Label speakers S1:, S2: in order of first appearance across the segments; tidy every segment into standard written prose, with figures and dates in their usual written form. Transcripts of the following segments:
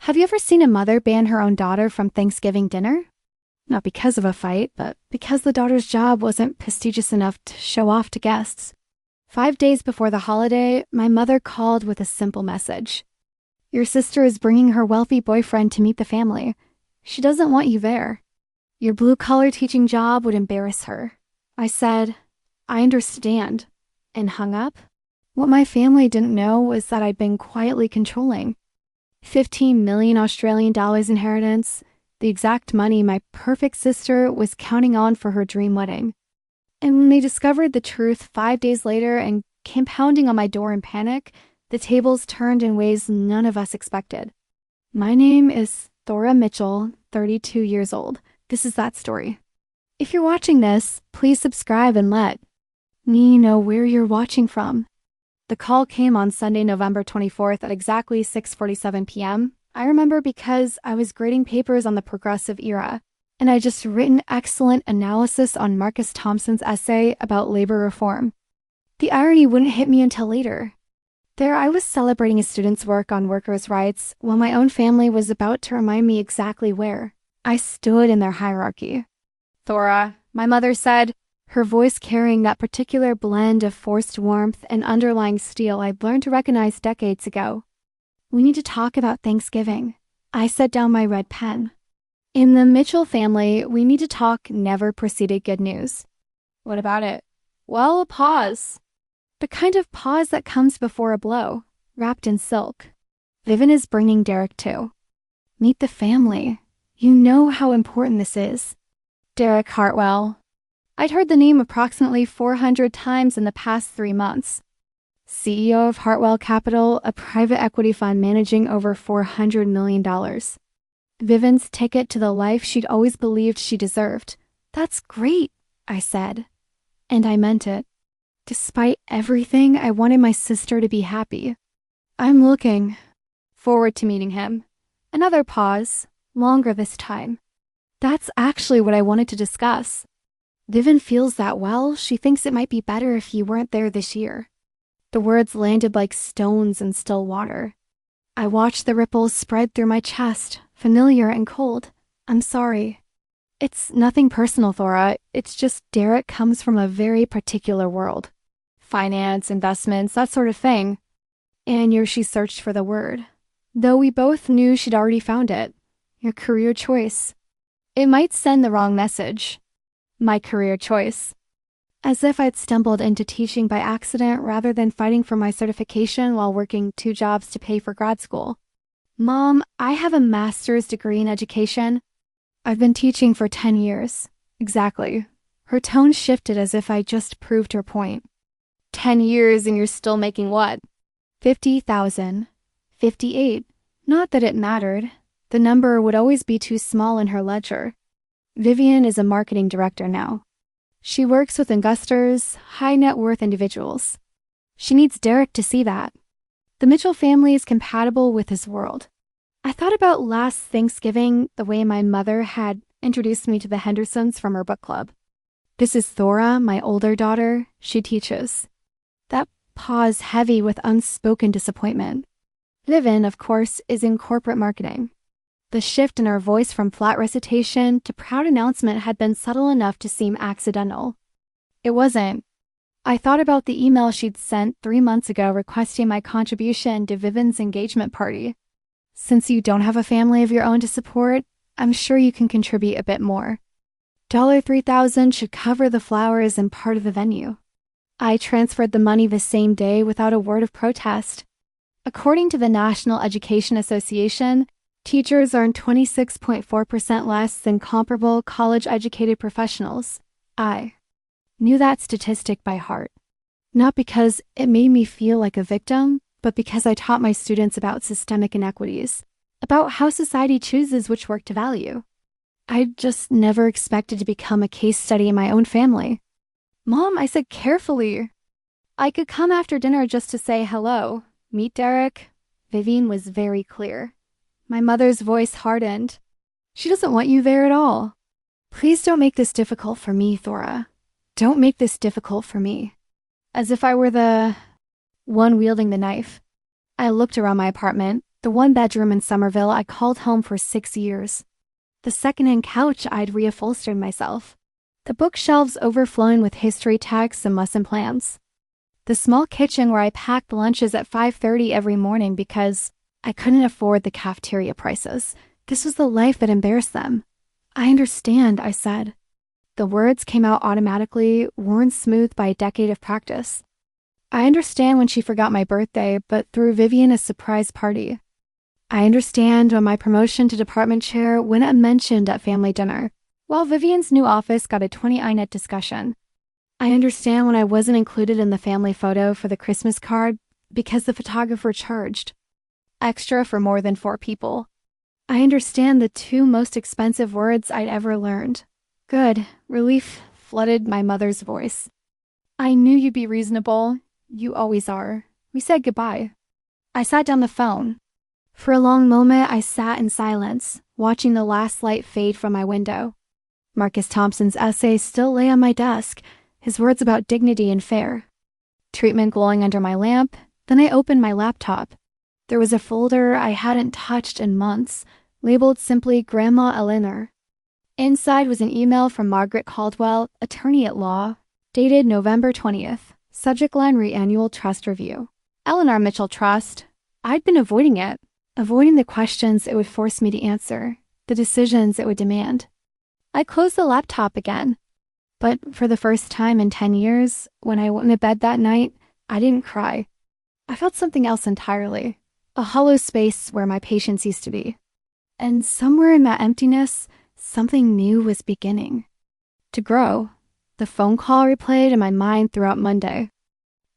S1: Have you ever seen a mother ban her own daughter from Thanksgiving dinner? Not because of a fight, but because the daughter's job wasn't prestigious enough to show off to guests. 5 days before the holiday, my mother called with a simple message. Your sister is bringing her wealthy boyfriend to meet the family. She doesn't want you there. Your blue-collar teaching job would embarrass her. I said, I understand, and hung up. What my family didn't know was that I'd been quietly controlling. 15 million Australian dollars inheritance, the exact money my perfect sister was counting on for her dream wedding. And when they discovered the truth 5 days later and came pounding on my door in panic, the tables turned in ways none of us expected. My name is Thora Mitchell, 32 years old. This is that story. If you're watching this, please subscribe and let me know where you're watching from. The call came on Sunday, November 24th at exactly 6:47 p.m. I remember because I was grading papers on the progressive era, and I'd just written excellent analysis on Marcus Thompson's essay about labor reform. The irony wouldn't hit me until later. There I was celebrating a student's work on workers' rights while my own family was about to remind me exactly where I stood in their hierarchy. Thora, my mother said, her voice carrying that particular blend of forced warmth and underlying steel I'd learned to recognize decades ago. We need to talk about Thanksgiving. I set down my red pen. In the Mitchell family, we need to talk never preceded good news. What about it? Well, a pause. The kind of pause that comes before a blow, wrapped in silk. Vivian is bringing Derek too. Meet the family. You know how important this is. Derek Hartwell. I'd heard the name approximately 400 times in the past 3 months. CEO of Hartwell Capital, a private equity fund managing over $400 million. Vivian's ticket to the life she'd always believed she deserved. That's great, I said. And I meant it. Despite everything, I wanted my sister to be happy. I'm looking forward to meeting him. Another pause, longer this time. That's actually what I wanted to discuss. Vivian feels that well, she thinks it might be better if you weren't there this year. The words landed like stones in still water. I watched the ripples spread through my chest, familiar and cold. I'm sorry. It's nothing personal, Thora. It's just Derek comes from a very particular world. Finance, investments, that sort of thing. And she searched for the word. Though we both knew she'd already found it. Your career choice. It might send the wrong message. My career choice. As if I'd stumbled into teaching by accident rather than fighting for my certification while working 2 jobs to pay for grad school. Mom, I have a master's degree in education. I've been teaching for 10 years. Exactly. Her tone shifted as if I just proved her point. 10 years and you're still making what? 50,000. 58. Not that it mattered. The number would always be too small in her ledger. Vivian is a marketing director now. She works with investors, high net worth individuals. She needs Derek to see that. The Mitchell family is compatible with his world. I thought about last Thanksgiving, the way my mother had introduced me to the Hendersons from her book club. This is Thora, my older daughter. She teaches. That pause heavy with unspoken disappointment. Vivian, of course, is in corporate marketing. The shift in her voice from flat recitation to proud announcement had been subtle enough to seem accidental. It wasn't. I thought about the email she'd sent 3 months ago requesting my contribution to Vivian's engagement party. Since you don't have a family of your own to support, I'm sure you can contribute a bit more. $3,000 should cover the flowers and part of the venue. I transferred the money the same day without a word of protest. According to the National Education Association, teachers earn 26.4% less than comparable college-educated professionals. I knew that statistic by heart. Not because it made me feel like a victim, but because I taught my students about systemic inequities, about how society chooses which work to value. I just never expected to become a case study in my own family. Mom, I said carefully. I could come after dinner just to say hello, meet Derek. Vivian was very clear. My mother's voice hardened. She doesn't want you there at all. Please don't make this difficult for me, Thora. Don't make this difficult for me. As if I were the one wielding the knife. I looked around my apartment. The one-bedroom in Somerville I called home for 6 years. The second-hand couch I'd reupholstered myself. The bookshelves overflowing with history texts and lesson plans. The small kitchen where I packed lunches at 5:30 every morning because I couldn't afford the cafeteria prices. This was the life that embarrassed them. I understand, I said. The words came out automatically, worn smooth by a decade of practice. I understand when she forgot my birthday, but threw Vivian a surprise party. I understand when my promotion to department chair went unmentioned at family dinner, while Vivian's new office got a 20-minute discussion. I understand when I wasn't included in the family photo for the Christmas card because the photographer charged extra for more than 4 people. I understand the 2 most expensive words I'd ever learned. Good. Relief flooded my mother's voice. I knew you'd be reasonable. You always are. We said goodbye. I sat down the phone. For a long moment, I sat in silence, watching the last light fade from my window. Marcus Thompson's essay still lay on my desk, his words about dignity and fair. Treatment glowing under my lamp. Then I opened my laptop. There was a folder I hadn't touched in months, labeled simply Grandma Eleanor. Inside was an email from Margaret Caldwell, attorney at law, dated November 20th. Subject line Re-annual Trust Review. Eleanor Mitchell Trust. I'd been avoiding it, avoiding the questions it would force me to answer, the decisions it would demand. I closed the laptop again. But for the first time in 10 years, when I went to bed that night, I didn't cry. I felt something else entirely. A hollow space where my patience used to be. And somewhere in that emptiness, something new was beginning to grow. The phone call replayed in my mind throughout Monday.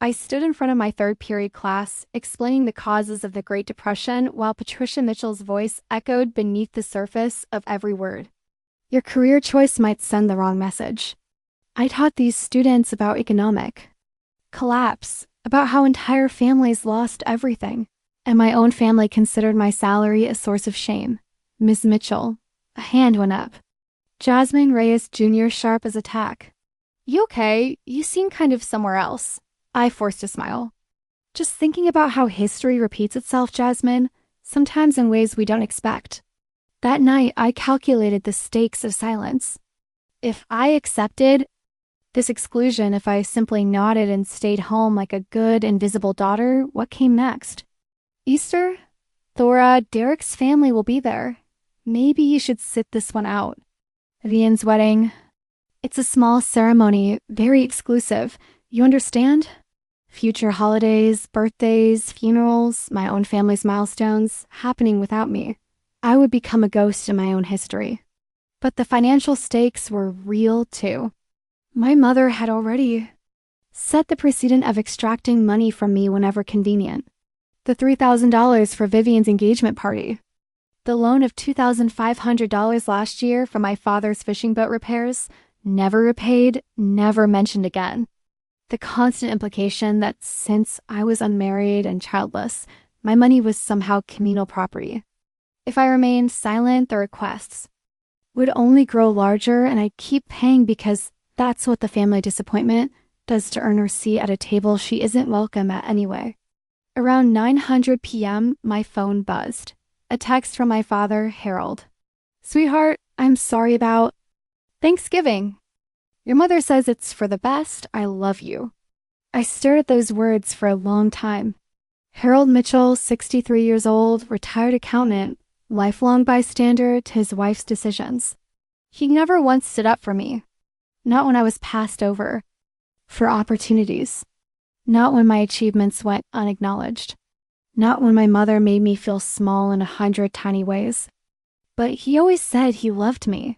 S1: I stood in front of my 3rd period class, explaining the causes of the Great Depression while Patricia Mitchell's voice echoed beneath the surface of every word. Your career choice might send the wrong message. I taught these students about economic collapse, about how entire families lost everything. And my own family considered my salary a source of shame. Ms. Mitchell. A hand went up. Jasmine Reyes Jr. sharp as a tack. You okay? You seem kind of somewhere else. I forced a smile. Just thinking about how history repeats itself, Jasmine, sometimes in ways we don't expect. That night, I calculated the stakes of silence. If I accepted this exclusion, if I simply nodded and stayed home like a good, invisible daughter, what came next? Easter? Thora, Derek's family will be there. Maybe you should sit this one out. Vivian's wedding. It's a small ceremony, very exclusive. You understand? Future holidays, birthdays, funerals, my own family's milestones, happening without me. I would become a ghost in my own history. But the financial stakes were real too. My mother had already set the precedent of extracting money from me whenever convenient. The $3,000 for Vivian's engagement party. The loan of $2,500 last year for my father's fishing boat repairs, never repaid, never mentioned again. The constant implication that since I was unmarried and childless, my money was somehow communal property. If I remained silent, the requests would only grow larger, and I'd keep paying because that's what the family disappointment does to earn her seat at a table she isn't welcome at anyway. Around 9:00 p.m., my phone buzzed. A text from my father, Harold. Sweetheart, I'm sorry about Thanksgiving. Your mother says it's for the best. I love you. I stared at those words for a long time. Harold Mitchell, 63 years old, retired accountant, lifelong bystander to his wife's decisions. He never once stood up for me. Not when I was passed over for opportunities. Not when my achievements went unacknowledged. Not when my mother made me feel small in 100 tiny ways. But he always said he loved me.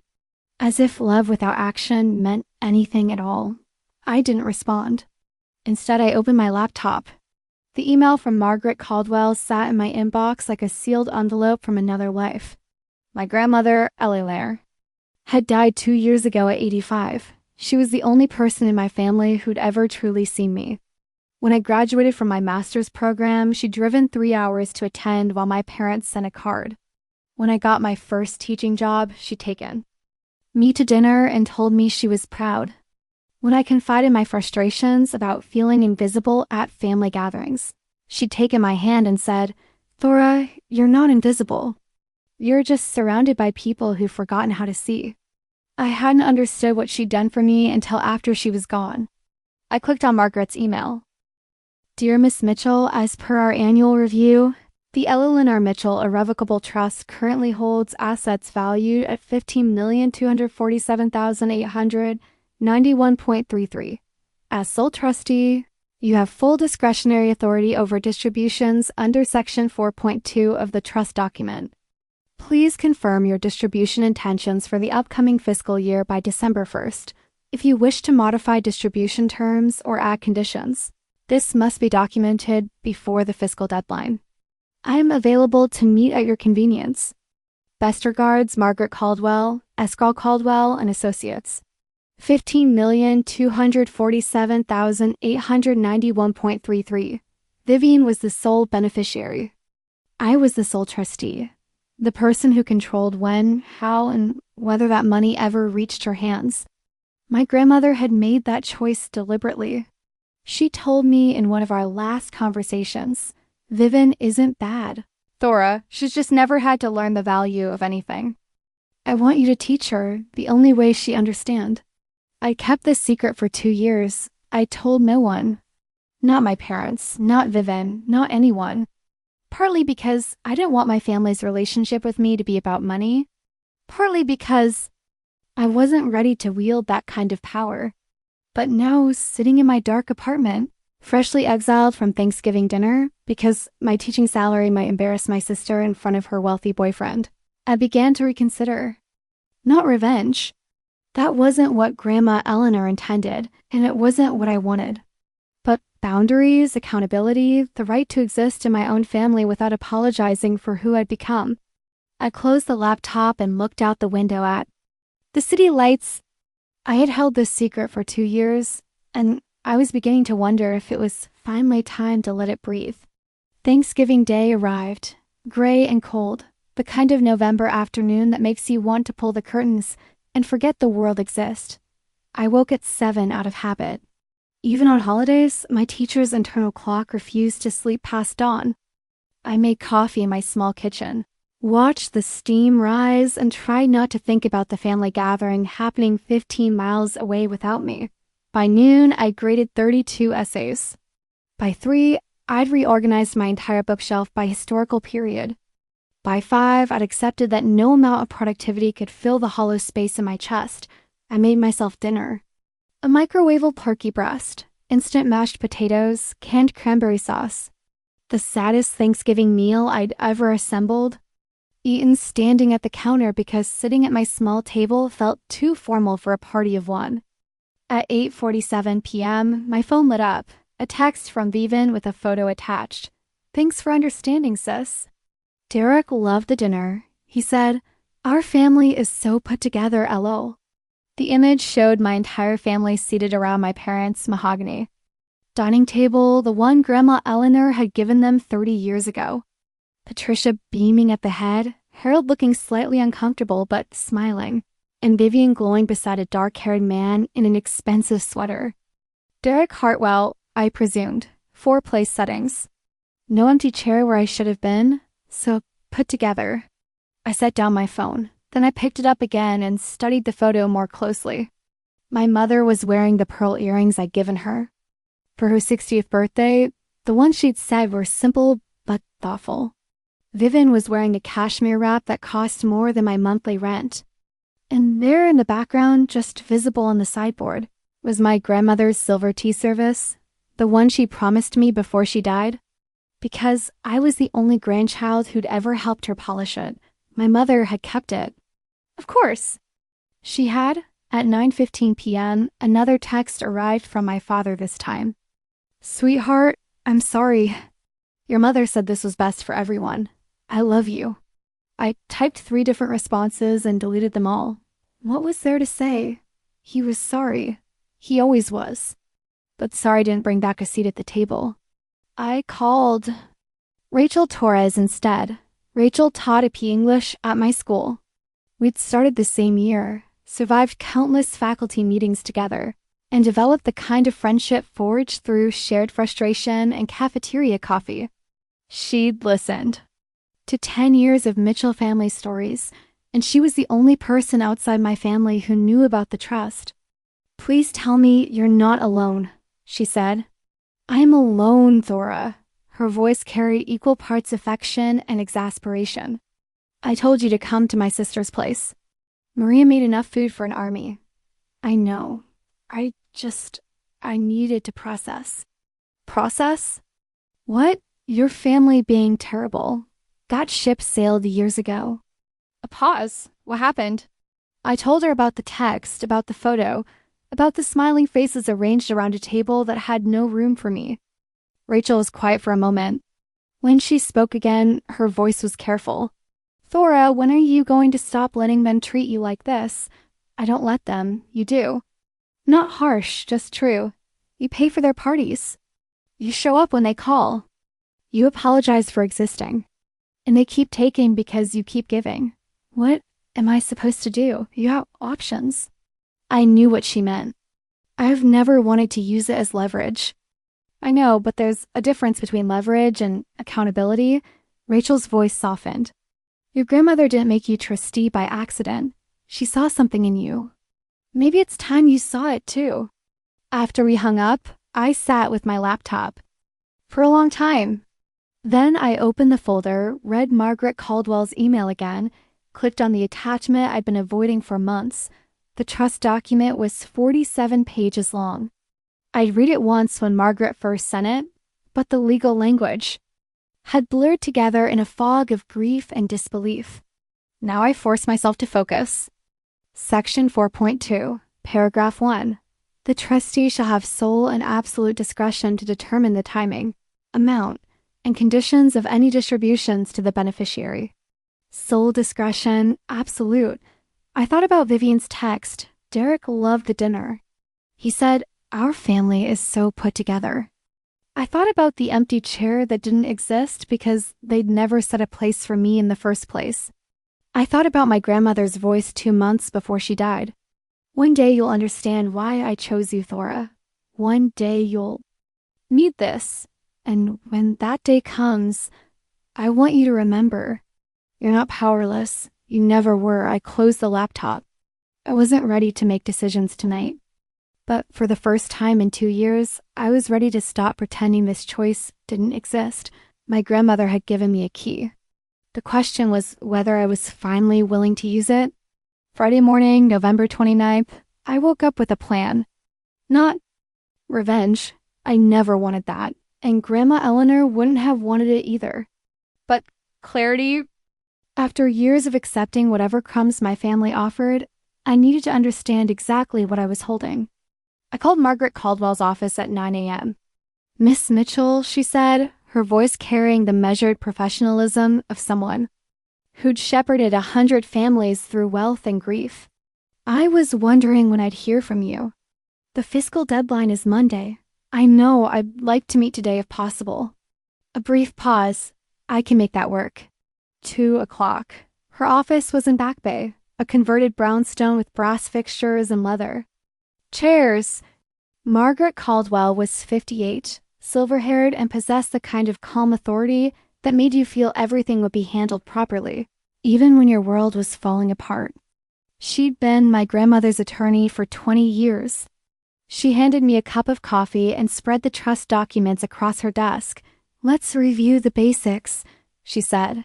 S1: As if love without action meant anything at all. I didn't respond. Instead, I opened my laptop. The email from Margaret Caldwell sat in my inbox like a sealed envelope from another life. My grandmother, Eleanor, had died 2 years ago at 85. She was the only person in my family who'd ever truly seen me. When I graduated from my master's program, she'd driven 3 hours to attend while my parents sent a card. When I got my first teaching job, she'd taken me to dinner and told me she was proud. When I confided my frustrations about feeling invisible at family gatherings, she'd taken my hand and said, Thora, you're not invisible. You're just surrounded by people who've forgotten how to see. I hadn't understood what she'd done for me until after she was gone. I clicked on Margaret's email. Dear Miss Mitchell, as per our annual review, the Eleanor Mitchell Irrevocable Trust currently holds assets valued at $15,247,891.33. As sole trustee, you have full discretionary authority over distributions under Section 4.2 of the trust document. Please confirm your distribution intentions for the upcoming fiscal year by December 1st. If you wish to modify distribution terms or add conditions, this must be documented before the fiscal deadline. I am available to meet at your convenience. Best regards, Margaret Caldwell, Escrow Caldwell and Associates. $15,247,891.33. Vivian was the sole beneficiary. I was the sole trustee, the person who controlled when, how, and whether that money ever reached her hands. My grandmother had made that choice deliberately. She told me in one of our last conversations, Vivian isn't bad. Thora, she's just never had to learn the value of anything. I want you to teach her the only way she understands. I kept this secret for 2 years. I told no one. Not my parents, not Vivian, not anyone. Partly because I didn't want my family's relationship with me to be about money. Partly because I wasn't ready to wield that kind of power. But now, sitting in my dark apartment, freshly exiled from Thanksgiving dinner because my teaching salary might embarrass my sister in front of her wealthy boyfriend, I began to reconsider. Not revenge. That wasn't what Grandma Eleanor intended, and it wasn't what I wanted. But boundaries, accountability, the right to exist in my own family without apologizing for who I'd become. I closed the laptop and looked out the window at the city lights. I had held this secret for 2 years, and I was beginning to wonder if it was finally time to let it breathe. Thanksgiving Day arrived, gray and cold, the kind of November afternoon that makes you want to pull the curtains and forget the world exists. I woke at 7 out of habit. Even on holidays, my teacher's internal clock refused to sleep past dawn. I made coffee in my small kitchen, watched the steam rise, and tried not to think about the family gathering happening 15 miles away without me. By noon, I'd graded 32 essays. By 3, I'd reorganized my entire bookshelf by historical period. By 5, I'd accepted that no amount of productivity could fill the hollow space in my chest. I made myself dinner. A microwavable turkey breast, instant mashed potatoes, canned cranberry sauce. The saddest Thanksgiving meal I'd ever assembled. Eaten standing at the counter because sitting at my small table felt too formal for a party of one. At 8:47 p.m., my phone lit up. A text from Vivian with a photo attached. Thanks for understanding, sis. Derek loved the dinner. He said, our family is so put together, LO. The image showed my entire family seated around my parents' mahogany dining table, the one Grandma Eleanor had given them 30 years ago. Patricia beaming at the head, Harold looking slightly uncomfortable but smiling, and Vivian glowing beside a dark-haired man in an expensive sweater. Derek Hartwell, I presumed. 4 place settings. No empty chair where I should have been, so put together. I set down my phone. Then I picked it up again and studied the photo more closely. My mother was wearing the pearl earrings I'd given her. For her 60th birthday, the ones she'd said were simple but thoughtful. Vivian was wearing a cashmere wrap that cost more than my monthly rent. And there in the background, just visible on the sideboard, was my grandmother's silver tea service, the one she promised me before she died. Because I was the only grandchild who'd ever helped her polish it, my mother had kept it. Of course. She had. At 9:15 p.m., another text arrived from my father this time. Sweetheart, I'm sorry. Your mother said this was best for everyone. I love you. I typed 3 different responses and deleted them all. What was there to say? He was sorry. He always was. But sorry didn't bring back a seat at the table. I called Rachel Torres instead. Rachel taught AP English at my school. We'd started the same year, survived countless faculty meetings together, and developed the kind of friendship forged through shared frustration and cafeteria coffee. She'd listened. to 10 years of Mitchell family stories, and she was the only person outside my family who knew about the trust. "Please tell me you're not alone," she said. "I'm alone, Thora." Her voice carried equal parts affection and exasperation. "I told you to come to my sister's place. Maria made enough food for an army." "I know. I needed to process." "Process? What? Your family being terrible. That ship sailed years ago." A pause. What happened? I told her about the text, about the photo, about the smiling faces arranged around a table that had no room for me. Rachel was quiet for a moment. When she spoke again, her voice was careful. "Thora, when are you going to stop letting men treat you like this?" "I don't let them. You do." "Not harsh, just true. You pay for their parties. You show up when they call. You apologize for existing. And they keep taking because you keep giving. What am I supposed to do? You have options." I knew what she meant. I've never wanted to use it as leverage. "I know, but there's a difference between leverage and accountability." Rachel's voice softened. "Your grandmother didn't make you trustee by accident. She saw something in you. Maybe it's time you saw it too." After we hung up, I sat with my laptop for a long time. Then I opened the folder, read Margaret Caldwell's email again, clicked on the attachment I'd been avoiding for months. The trust document was 47 pages long. I'd read it once when Margaret first sent it, but the legal language had blurred together in a fog of grief and disbelief. Now I forced myself to focus. Section 4.2, Paragraph 1. The trustee shall have sole and absolute discretion to determine the timing, amount, and conditions of any distributions to the beneficiary. Sole discretion, absolute. I thought about Vivian's text. Derek loved the dinner. He said, "Our family is so put together." I thought about the empty chair that didn't exist because they'd never set a place for me in the first place. I thought about my grandmother's voice 2 months before she died. "One day you'll understand why I chose you, Thora. One day you'll need this. And when that day comes, I want you to remember, you're not powerless. You never were." I closed the laptop. I wasn't ready to make decisions tonight. But for the first time in 2 years, I was ready to stop pretending this choice didn't exist. My grandmother had given me a key. The question was whether I was finally willing to use it. Friday morning, November 29th, I woke up with a plan. Not revenge. I never wanted that. And Grandma Eleanor wouldn't have wanted it either. But clarity. After years of accepting whatever crumbs my family offered, I needed to understand exactly what I was holding. I called Margaret Caldwell's office at 9 a.m. "Miss Mitchell," she said, her voice carrying the measured professionalism of someone who'd shepherded 100 families through wealth and grief. "I was wondering when I'd hear from you. The fiscal deadline is Monday. I know I'd like to meet today if possible." A brief pause. "I can make that work." 2 o'clock. Her office was in Back Bay, a converted brownstone with brass fixtures and leather. Chairs. Margaret Caldwell was 58, silver-haired, and possessed the kind of calm authority that made you feel everything would be handled properly, even when your world was falling apart. She'd been my grandmother's attorney for 20 years. She handed me a cup of coffee and spread the trust documents across her desk. "Let's review the basics," she said.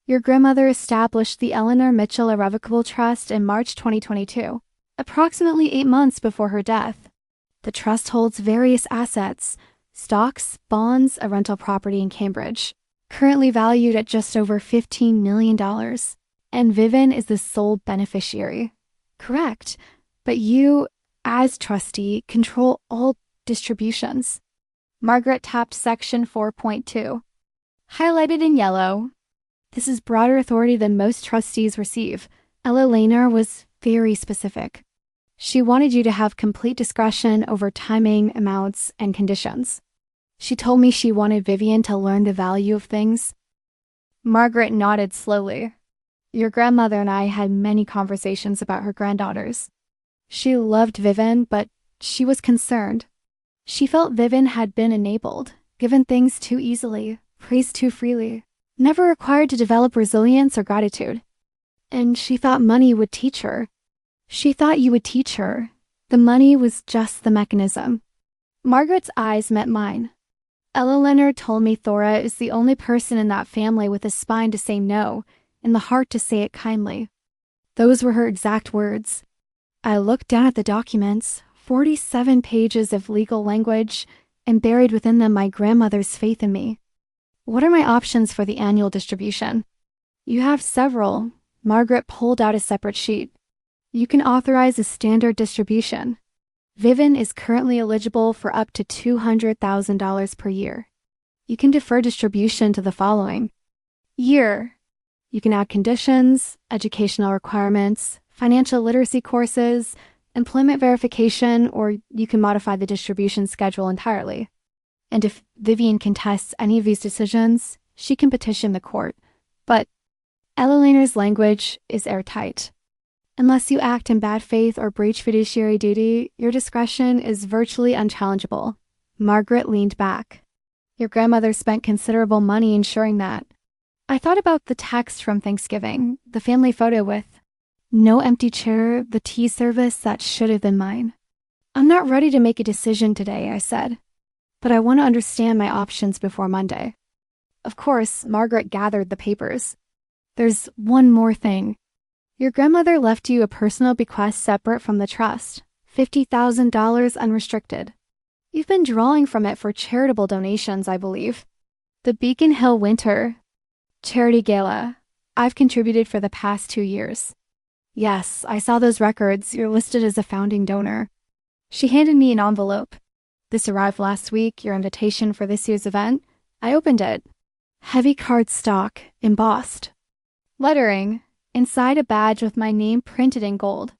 S1: "Your grandmother established the Eleanor Mitchell Irrevocable Trust in March 2022, approximately 8 months before her death. The trust holds various assets, stocks, bonds, a rental property in Cambridge, currently valued at just over $15 million. And Vivian is the sole beneficiary." "Correct. But you, as trustee, control all distributions." Margaret tapped Section 4.2. Highlighted in yellow. "This is broader authority than most trustees receive." Ella Laner was very specific. She wanted you to have complete discretion over timing, amounts, and conditions. She told me she wanted Vivian to learn the value of things. Margaret nodded slowly. "Your grandmother and I had many conversations about her granddaughters. She loved Vivian, but she was concerned. She felt Vivian had been enabled, given things too easily, praised too freely. never required to develop resilience or gratitude. And she thought money would teach her. She thought you would teach her. The money was just the mechanism. Margaret's eyes met mine. Ella Leonard told me Thora is the only person in that family with a spine to say no and the heart to say it kindly. Those were her exact words. I looked down at the documents, 47 pages of legal language, and buried within them my grandmother's faith in me. What are my options for the annual distribution? You have several. Margaret pulled out a separate sheet. You can authorize a standard distribution. Vivian is currently eligible for up to $200,000 per year. You can defer distribution to the following year. You can add conditions, educational requirements, financial literacy courses, employment verification, or you can modify the distribution schedule entirely. And if Vivian contests any of these decisions, she can petition the court. But Ella Leonard's language is airtight. Unless you act in bad faith or breach fiduciary duty, your discretion is virtually unchallengeable. Margaret leaned back. Your grandmother spent considerable money ensuring that. I thought about the text from Thanksgiving, the family photo with no empty chair, the tea service that should have been mine. I'm not ready to make a decision today, I said, but I want to understand my options before Monday. Of course, Margaret gathered the papers. There's one more thing. Your grandmother left you a personal bequest separate from the trust, $50,000 unrestricted. You've been drawing from it for charitable donations, I believe. The Beacon Hill Winter Charity Gala. I've contributed for the past 2 years. Yes, I saw those records. You're listed as a founding donor. She handed me an envelope. This arrived last week, your invitation for this year's event. I opened it. Heavy cardstock, embossed. Lettering. Inside a badge with my name printed in gold.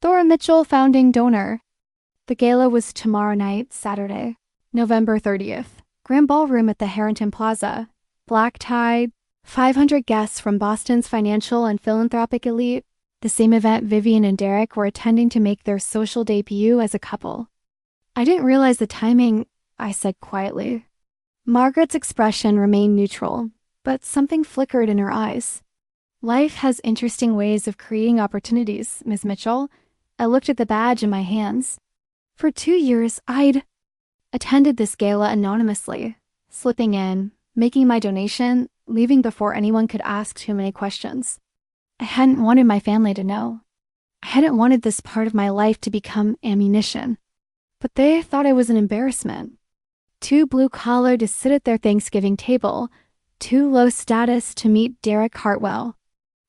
S1: Thora Mitchell, founding donor. The gala was tomorrow night, Saturday, November 30th. Grand Ballroom at the Harrington Plaza. Black tie, 500 guests from Boston's financial and philanthropic elite. The same event Vivian and Derek were attending to make their social debut as a couple. I didn't realize the timing, I said quietly. Margaret's expression remained neutral, but something flickered in her eyes. Life has interesting ways of creating opportunities, Ms. Mitchell. I looked at the badge in my hands. For 2 years, I'd attended this gala anonymously, slipping in, making my donation, leaving before anyone could ask too many questions. I hadn't wanted my family to know. I hadn't wanted this part of my life to become ammunition. But they thought I was an embarrassment. Too blue-collar to sit at their Thanksgiving table, too low status to meet Derek Hartwell.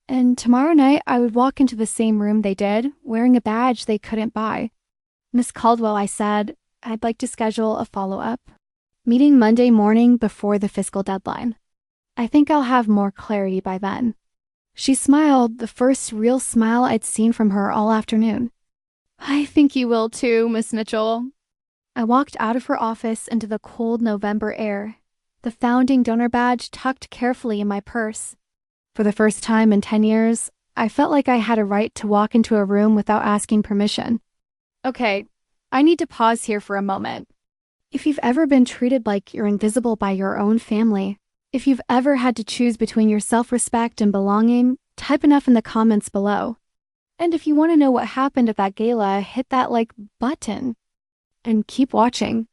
S1: And tomorrow night, I would walk into the same room they did, wearing a badge they couldn't buy. Miss Caldwell, I said, I'd like to schedule a follow-up meeting Monday morning before the fiscal deadline. I think I'll have more clarity by then. She smiled, the first real smile I'd seen from her all afternoon. I think you will too, Miss Mitchell. I walked out of her office into the cold November air, the founding donor badge tucked carefully in my purse. For the first time in 10 years, I felt like I had a right to walk into a room without asking permission. Okay, I need to pause here for a moment. If you've ever been treated like you're invisible by your own family, if you've ever had to choose between your self-respect and belonging, type enough in the comments below. And if you want to know what happened at that gala, hit that like button. And keep watching.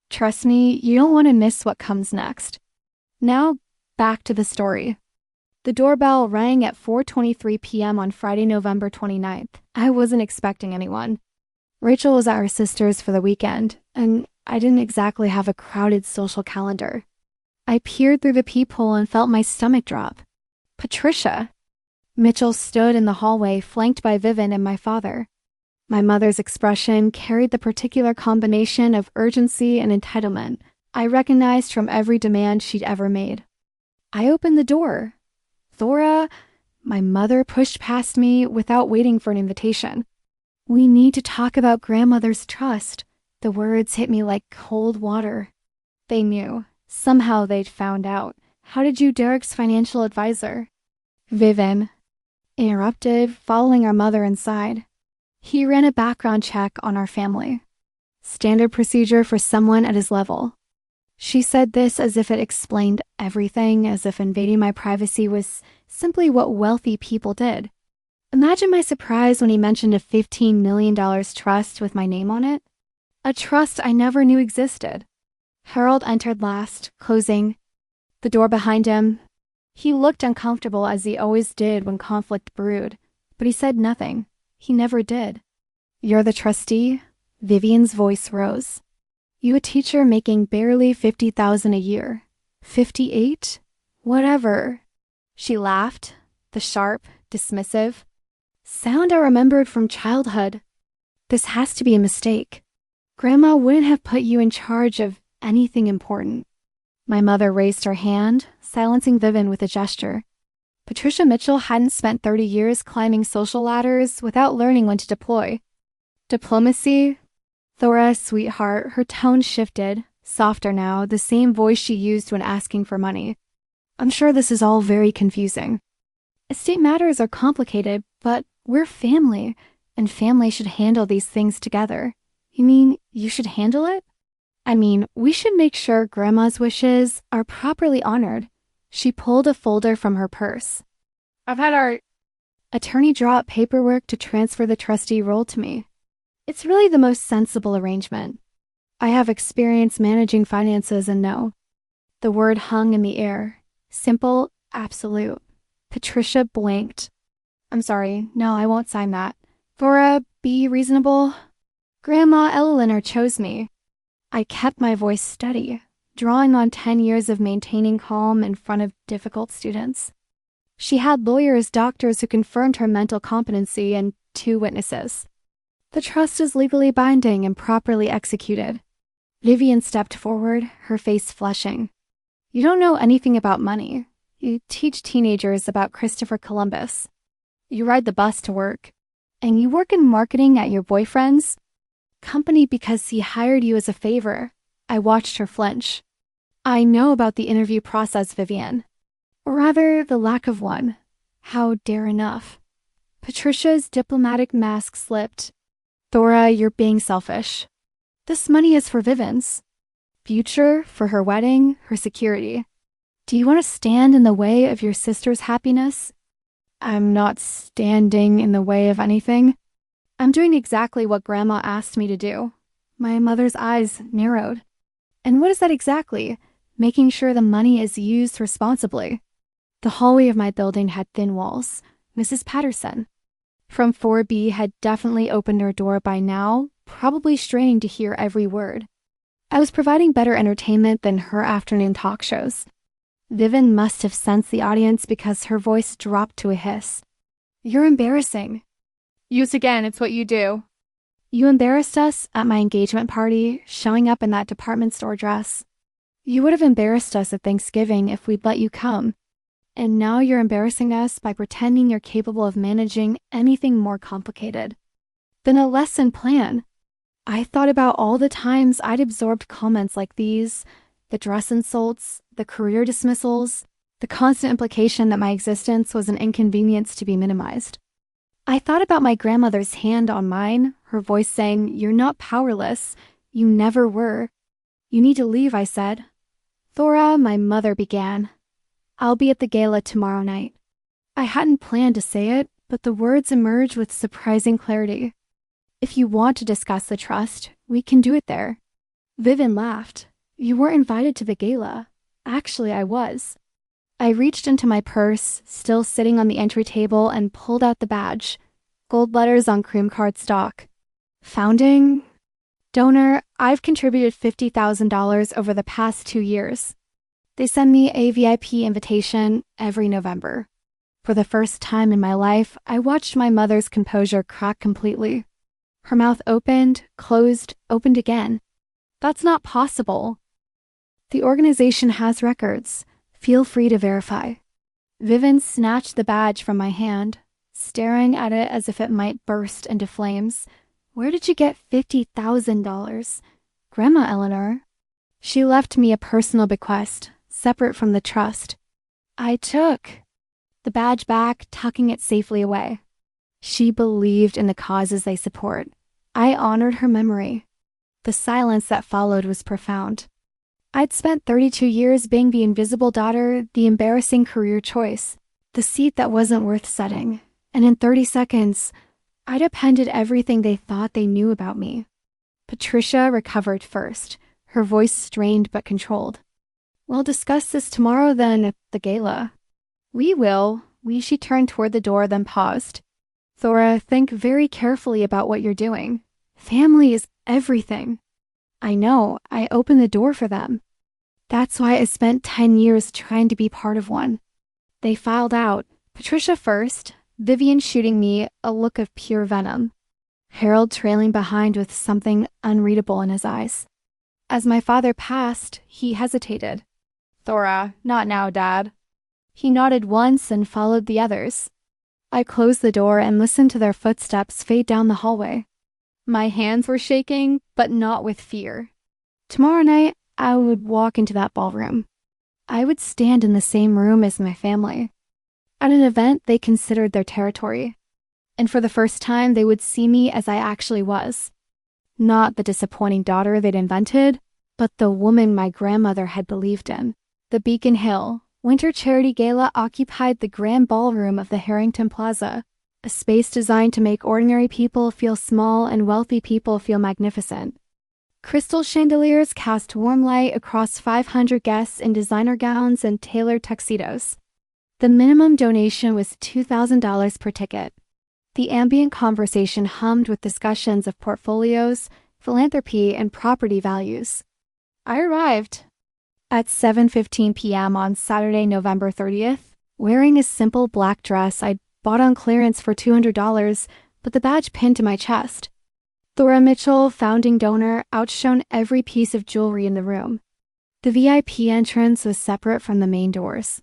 S1: Trust me, you don't want to miss what comes next. Now, back to the story. The doorbell rang at 4:23 p.m. on Friday, November 29th. I wasn't expecting anyone. Rachel was at her sister's for the weekend, and I didn't exactly have a crowded social calendar. I peered through the peephole and felt my stomach drop. Patricia. Mitchell stood in the hallway, flanked by Vivian and my father. My mother's expression carried the particular combination of urgency and entitlement I recognized from every demand she'd ever made. I opened the door. Thora, my mother pushed past me without waiting for an invitation. We need to talk about grandmother's trust. The words hit me like cold water. They knew. Somehow they'd found out. How did you, Derek's financial advisor? Vivian interrupted, following our mother inside. He ran a background check on our family. Standard procedure for someone at his level. She said this as if it explained everything, as if invading my privacy was simply what wealthy people did. Imagine my surprise when he mentioned a $15 million trust with my name on it. A trust I never knew existed. Harold entered last, closing the door behind him. He looked uncomfortable as he always did when conflict brewed, but he said nothing. He never did. "You're the trustee?" Vivian's voice rose. "You a teacher making barely $50,000 a year. 58? Whatever." She laughed, the sharp, dismissive sound I remembered from childhood. "This has to be a mistake. Grandma wouldn't have put you in charge of anything important." My mother raised her hand, silencing Vivian with a gesture. Patricia Mitchell hadn't spent 30 years climbing social ladders without learning when to deploy. Diplomacy? Thora, sweetheart, her tone shifted, softer now, the same voice she used when asking for money. "I'm sure this is all very confusing. Estate matters are complicated, but we're family, and family should handle these things together." "You mean you should handle it?" "I mean, we should make sure Grandma's wishes are properly honored." She pulled a folder from her purse. "I've had our attorney draw up paperwork to transfer the trustee role to me. It's really the most sensible arrangement. I have experience managing finances and know." The word hung in the air. Simple, absolute. Patricia blinked. "I'm sorry. No, I won't sign that." "Thora, be reasonable. Grandma Eleanor chose me." I kept my voice steady, drawing on 10 years of maintaining calm in front of difficult students. She had lawyers, doctors who confirmed her mental competency, and 2 witnesses. The trust is legally binding and properly executed. Vivian stepped forward, her face flushing. "You don't know anything about money. You teach teenagers about Christopher Columbus. You ride the bus to work. And you work in marketing at your boyfriend's company because he hired you as a favor." I watched her flinch. "I know about the interview process, Vivian. Or rather, the lack of one. How dare enough." Patricia's diplomatic mask slipped. "Thora, you're being selfish. This money is for Vivian's future, for her wedding, her security. Do you want to stand in the way of your sister's happiness?" "I'm not standing in the way of anything. I'm doing exactly what Grandma asked me to do." My mother's eyes narrowed. "And what is that exactly? Making sure the money is used responsibly." The hallway of my building had thin walls. Mrs. Patterson from 4B had definitely opened her door by now, probably straining to hear every word. I was providing better entertainment than her afternoon talk shows. Vivian must have sensed the audience because her voice dropped to a hiss. "You're embarrassing." "Use again, it's what you do." "You embarrassed us at my engagement party, showing up in that department store dress. You would have embarrassed us at Thanksgiving if we'd let you come. And now you're embarrassing us by pretending you're capable of managing anything more complicated than a lesson plan." I thought about all the times I'd absorbed comments like these, the dress insults, the career dismissals, the constant implication that my existence was an inconvenience to be minimized. I thought about my grandmother's hand on mine, her voice saying, "You're not powerless. You never were." "You need to leave," I said. "Thora," my mother began, "I'll be at the gala tomorrow night." I hadn't planned to say it, but the words emerged with surprising clarity. "If you want to discuss the trust, we can do it there." Vivian laughed. "You weren't invited to the gala." Actually, I was. I reached into my purse, still sitting on the entry table, and pulled out the badge. Gold letters on cream cardstock. Founding donor, I've contributed $50,000 over the past 2 years. They send me a VIP invitation every November. For the first time in my life, I watched my mother's composure crack completely. Her mouth opened, closed, opened again. "That's not possible." "The organization has records. Feel free to verify." Vivian snatched the badge from my hand, staring at it as if it might burst into flames. "Where did you get $50,000? Grandma Eleanor." "She left me a personal bequest, separate from the trust." I took the badge back, tucking it safely away. She believed in the causes they support. I honored her memory. The silence that followed was profound. I'd spent 32 years being the invisible daughter, the embarrassing career choice, the seat that wasn't worth setting. And in 30 seconds, I'd appended everything they thought they knew about me. Patricia recovered first, her voice strained but controlled. "We'll discuss this tomorrow then at the gala." "We will." She turned toward the door, then paused. "Thora, think very carefully about what you're doing. Family is everything." "I know. I opened the door for them. That's why I spent 10 years trying to be part of one." They filed out, Patricia first, Vivian shooting me a look of pure venom, Harold trailing behind with something unreadable in his eyes. As my father passed, he hesitated. "Thora, not now, Dad." He nodded once and followed the others. I closed the door and listened to their footsteps fade down the hallway. My hands were shaking, but not with fear. Tomorrow night, I would walk into that ballroom. I would stand in the same room as my family. At an event they considered their territory. And for the first time, they would see me as I actually was. Not the disappointing daughter they'd invented, but the woman my grandmother had believed in. The Beacon Hill Winter Charity Gala occupied the grand ballroom of the Harrington Plaza, a space designed to make ordinary people feel small and wealthy people feel magnificent. Crystal chandeliers cast warm light across 500 guests in designer gowns and tailored tuxedos. The minimum donation was $2,000 per ticket. The ambient conversation hummed with discussions of portfolios, philanthropy, and property values. I arrived at 7:15 p.m. on Saturday, November 30th, wearing a simple black dress I'd bought on clearance for $200, but the badge pinned to my chest. Thora Mitchell, founding donor, outshone every piece of jewelry in the room. The VIP entrance was separate from the main doors.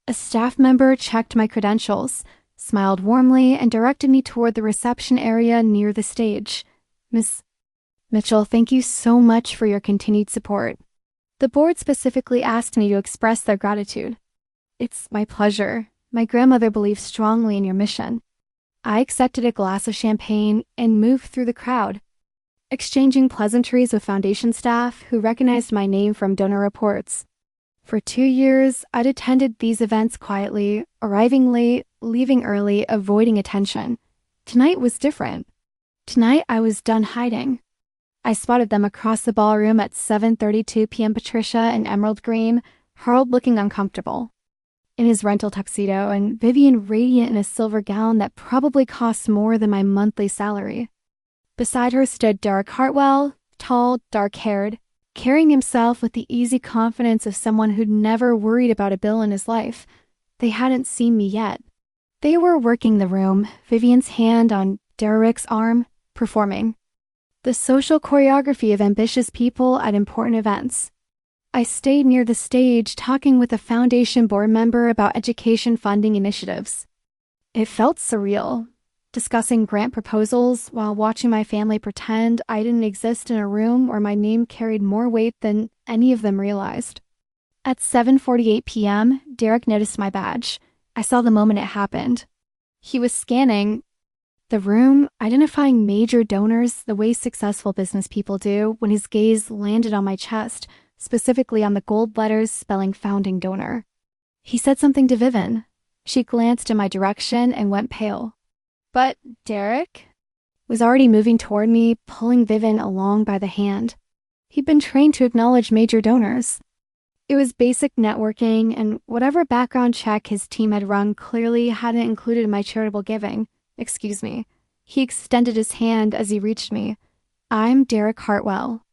S1: A staff member checked my credentials, smiled warmly, and directed me toward the reception area near the stage. "Miss Mitchell, thank you so much for your continued support. The board specifically asked me to express their gratitude." "It's my pleasure. My grandmother believes strongly in your mission." I accepted a glass of champagne and moved through the crowd, exchanging pleasantries with foundation staff who recognized my name from donor reports. For 2 years, I'd attended these events quietly, arriving late, leaving early, avoiding attention. Tonight was different. Tonight, I was done hiding. I spotted them across the ballroom at 7:32 p.m. Patricia in emerald green, Harold looking uncomfortable in his rental tuxedo, and Vivian radiant in a silver gown that probably cost more than my monthly salary. Beside her stood Derek Hartwell, tall, dark-haired, carrying himself with the easy confidence of someone who'd never worried about a bill in his life. They hadn't seen me yet. They were working the room, Vivian's hand on Derek's arm, performing the social choreography of ambitious people at important events. I stayed near the stage talking with a foundation board member about education funding initiatives. It felt surreal, discussing grant proposals while watching my family pretend I didn't exist in a room where my name carried more weight than any of them realized. At 7:48 p.m., Derek noticed my badge. I saw the moment it happened. He was scanning the room, identifying major donors the way successful business people do, when his gaze landed on my chest, specifically on the gold letters spelling founding donor. He said something to Vivian. She glanced in my direction and went pale. But Derek was already moving toward me, pulling Vivian along by the hand. He'd been trained to acknowledge major donors. It was basic networking, and whatever background check his team had run clearly hadn't included my charitable giving. "Excuse me." He extended his hand as he reached me. "I'm Derek Hartwell.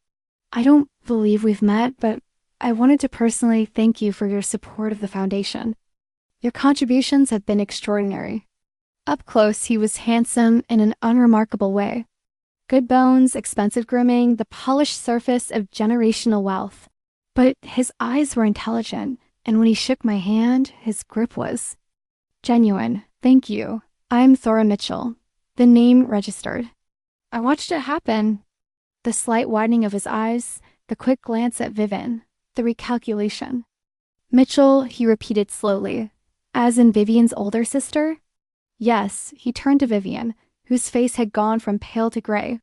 S1: I don't believe we've met, but I wanted to personally thank you for your support of the foundation. Your contributions have been extraordinary." Up close, he was handsome in an unremarkable way. Good bones, expensive grooming, the polished surface of generational wealth. But his eyes were intelligent, and when he shook my hand, his grip was genuine. "Thank you. I'm Thora Mitchell." The name registered. I watched it happen. The slight widening of his eyes, the quick glance at Vivian, the recalculation. "Mitchell," he repeated slowly. "As in Vivian's older sister?" Yes, he turned to Vivian, whose face had gone from pale to gray.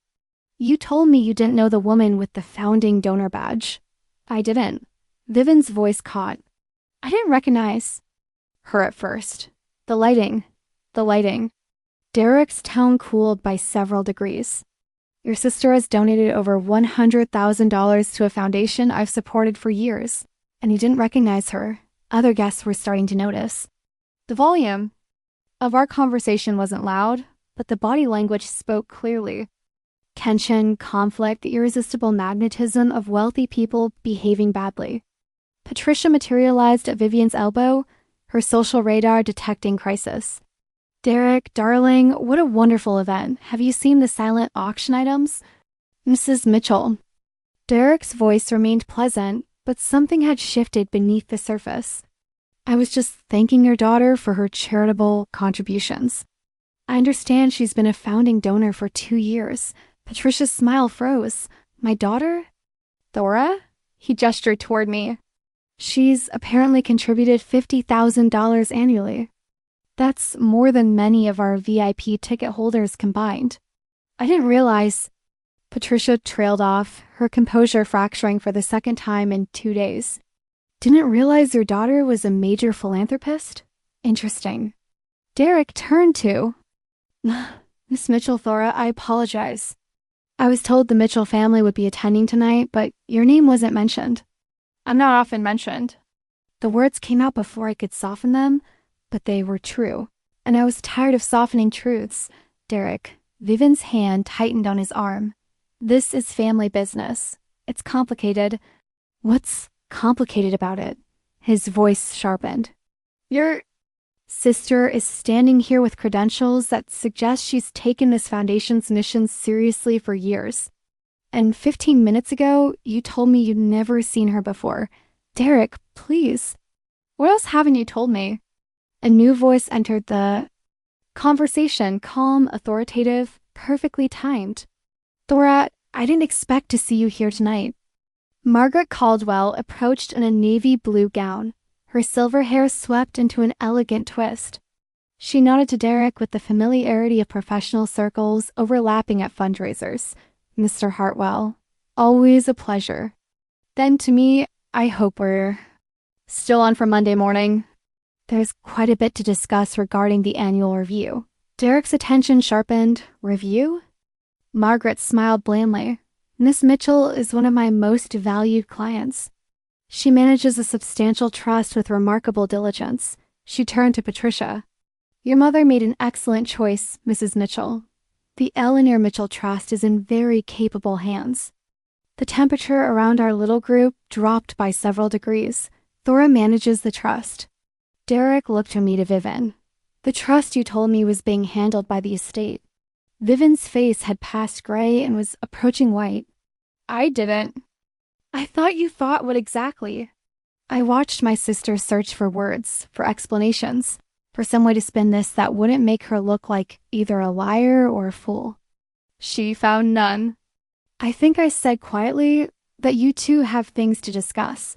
S1: "You told me you didn't know the woman with the founding donor badge." "I didn't." Vivian's voice caught. I didn't recognize her at first. The lighting. The lighting. Derek's tone cooled by several degrees. Your sister has donated over $100,000 to a foundation I've supported for years, and he didn't recognize her. Other guests were starting to notice. The volume of our conversation wasn't loud, but the body language spoke clearly. Tension, conflict, the irresistible magnetism of wealthy people behaving badly. Patricia materialized at Vivian's elbow, her social radar detecting crisis. Derek, darling, what a wonderful event. Have you seen the silent auction items? Mrs. Mitchell. Derek's voice remained pleasant, but something had shifted beneath the surface. I was just thanking your daughter for her charitable contributions. I understand she's been a founding donor for 2 years. Patricia's smile froze. My daughter? Thora? He gestured toward me. She's apparently contributed $50,000 annually. That's more than many of our VIP ticket holders combined. I didn't realize. Patricia trailed off, her composure fracturing for the second time in 2 days. Didn't realize your daughter was a major philanthropist? Interesting. Derek turned to. Miss Mitchell, Thora, I apologize. I was told the Mitchell family would be attending tonight, but your name wasn't mentioned. I'm not often mentioned. The words came out before I could soften them, but they were true, and I was tired of softening truths. Derek, Vivian's hand tightened on his arm. This is family business. It's complicated. What's complicated about it? His voice sharpened. Your sister is standing here with credentials that suggest she's taken this foundation's mission seriously for years. And 15 minutes ago, you told me you'd never seen her before. Derek, please. What else haven't you told me? A new voice entered the conversation, calm, authoritative, perfectly timed. Thora, I didn't expect to see you here tonight. Margaret Caldwell approached in a navy blue gown, her silver hair swept into an elegant twist. She nodded to Derek with the familiarity of professional circles overlapping at fundraisers. Mr. Hartwell, always a pleasure. Then to me, I hope we're still on for Monday morning. There's quite a bit to discuss regarding the annual review. Derek's attention sharpened. Review? Margaret smiled blandly. Miss Mitchell is one of my most valued clients. She manages a substantial trust with remarkable diligence. She turned to Patricia. Your mother made an excellent choice, Mrs. Mitchell. The Eleanor Mitchell Trust is in very capable hands. The temperature around our little group dropped by several degrees. Thora manages the trust. Derek looked from me to Vivian. The trust you told me was being handled by the estate. Vivian's face had passed gray and was approaching white. I didn't. I thought you thought what exactly? I watched my sister search for words, for explanations, for some way to spin this that wouldn't make her look like either a liar or a fool. She found none. I think I said quietly that you two have things to discuss.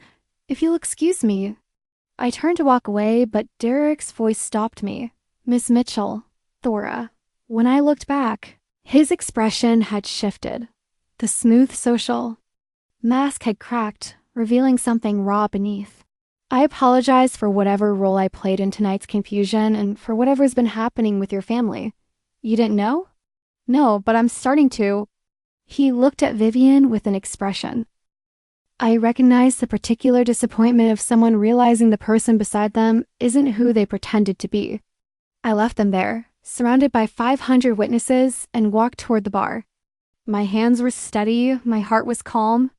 S1: If you'll excuse me. I turned to walk away, but Derek's voice stopped me. Miss Mitchell, Thora. When I looked back, his expression had shifted. The smooth social mask had cracked, revealing something raw beneath. I apologize for whatever role I played in tonight's confusion and for whatever's been happening with your family. You didn't know? No, but I'm starting to. He looked at Vivian with an expression. I recognize the particular disappointment of someone realizing the person beside them isn't who they pretended to be. I left them there, surrounded by 500 witnesses, and walked toward the bar. My hands were steady, my heart was calm.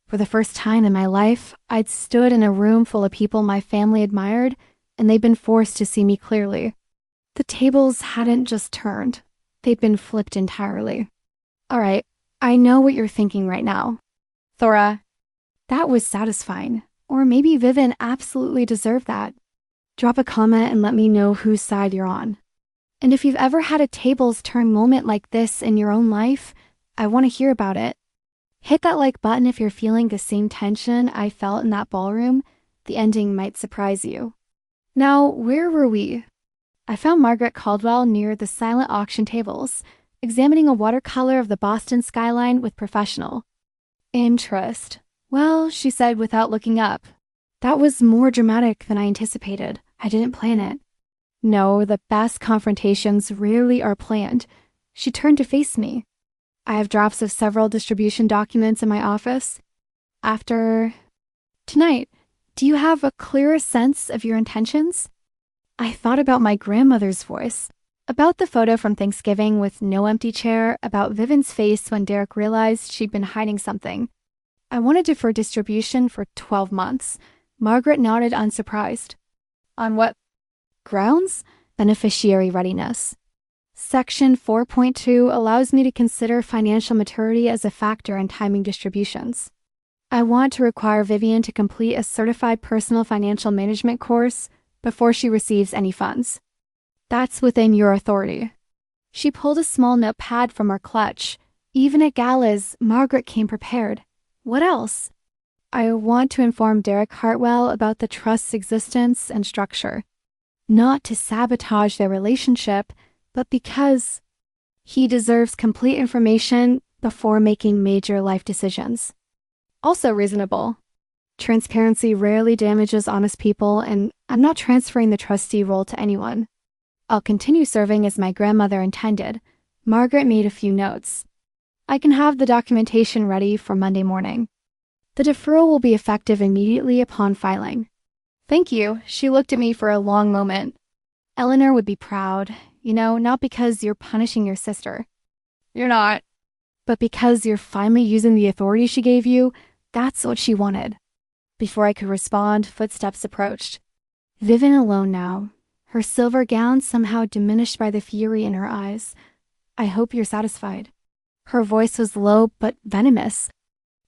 S1: For the first time in my life, I'd stood in a room full of people my family admired, and they'd been forced to see me clearly. The tables hadn't just turned. They'd been flipped entirely. All right, I know what you're thinking right now. Thora, that was satisfying. Or maybe Vivian absolutely deserved that. Drop a comment and let me know whose side you're on. And if you've ever had a tables turn moment like this in your own life, I want to hear about it. Hit that like button if you're feeling the same tension I felt in that ballroom. The ending might surprise you. Now, where were we? I found Margaret Caldwell near the silent auction tables, examining a watercolor of the Boston skyline with professional interest. Well, she said without looking up, That was more dramatic than I anticipated. I didn't plan it. No, the best confrontations rarely are planned. She turned to face me. I have drafts of several distribution documents in my office. After tonight, do you have a clearer sense of your intentions? I thought about my grandmother's voice, about the photo from Thanksgiving with no empty chair, about Vivian's face when Derek realized she'd been hiding something. I wanted to defer distribution for 12 months. Margaret nodded unsurprised. On what grounds? Beneficiary readiness. Section 4.2 allows me to consider financial maturity as a factor in timing distributions. I want to require Vivian to complete a certified personal financial management course before she receives any funds. That's within your authority. She pulled a small notepad from her clutch. Even at galas, Margaret came prepared. What else? I want to inform Derek Hartwell about the trust's existence and structure. Not to sabotage their relationship, but because he deserves complete information before making major life decisions. Also reasonable. Transparency rarely damages honest people, and I'm not transferring the trustee role to anyone. I'll continue serving as my grandmother intended. Margaret made a few notes. I can have the documentation ready for Monday morning. The deferral will be effective immediately upon filing. Thank you. She looked at me for a long moment. Eleanor would be proud, not because you're punishing your sister. You're not. But because you're finally using the authority she gave you, that's what she wanted. Before I could respond, footsteps approached. Vivian alone now, her silver gown somehow diminished by the fury in her eyes. I hope you're satisfied. Her voice was low but venomous.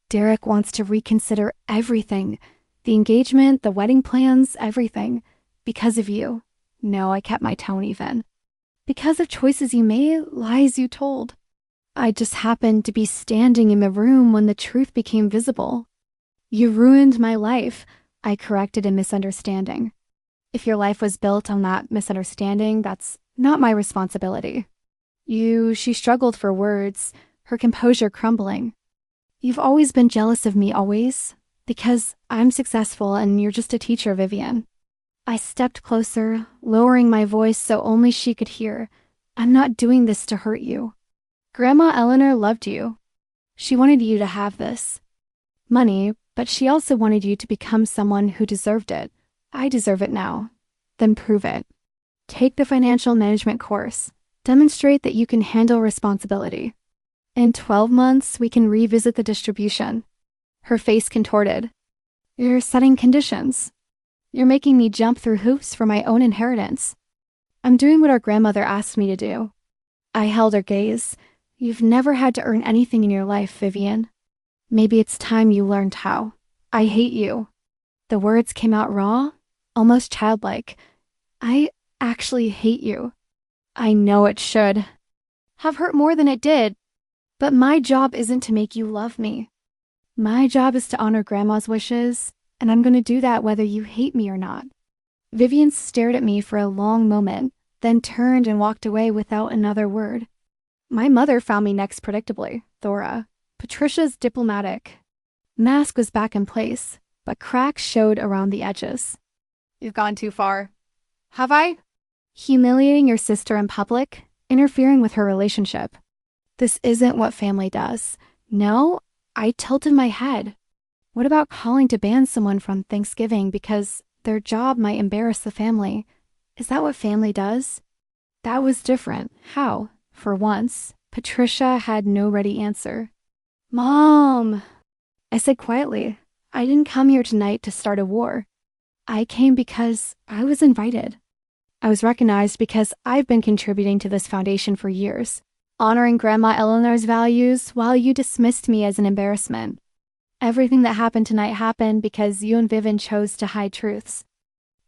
S1: Derek wants to reconsider everything. The engagement, the wedding plans, everything. Because of you. No, I kept my tone even. Because of choices you made, lies you told. I just happened to be standing in the room when the truth became visible. You ruined my life, I corrected a misunderstanding. If your life was built on that misunderstanding, that's not my responsibility. She struggled for words, her composure crumbling. You've always been jealous of me, always, because I'm successful and you're just a teacher, Vivian. I stepped closer, lowering my voice so only she could hear. I'm not doing this to hurt you. Grandma Eleanor loved you. She wanted you to have this money, but she also wanted you to become someone who deserved it. I deserve it now. Then prove it. Take the financial management course. Demonstrate that you can handle responsibility. In 12 months, we can revisit the distribution. Her face contorted. You're setting conditions. You're making me jump through hoops for my own inheritance. I'm doing what our grandmother asked me to do. I held her gaze. You've never had to earn anything in your life, Vivian. Maybe it's time you learned how. I hate you. The words came out raw, almost childlike. I actually hate you. I know it should have hurt more than it did, but my job isn't to make you love me. My job is to honor Grandma's wishes, and I'm going to do that whether you hate me or not. Vivian stared at me for a long moment, then turned and walked away without another word. My mother found me next predictably, Thora. Patricia's diplomatic. Mask was back in place, but cracks showed around the edges. You've gone too far. Have I? Humiliating your sister in public, interfering with her relationship. This isn't what family does. No, I tilted my head. What about calling to ban someone from Thanksgiving because their job might embarrass the family? Is that what family does? That was different. How? For once, Patricia had no ready answer. Mom! I said quietly, I didn't come here tonight to start a war. I came because I was invited. I was recognized because I've been contributing to this foundation for years, honoring Grandma Eleanor's values while you dismissed me as an embarrassment. Everything that happened tonight happened because you and Vivian chose to hide truths.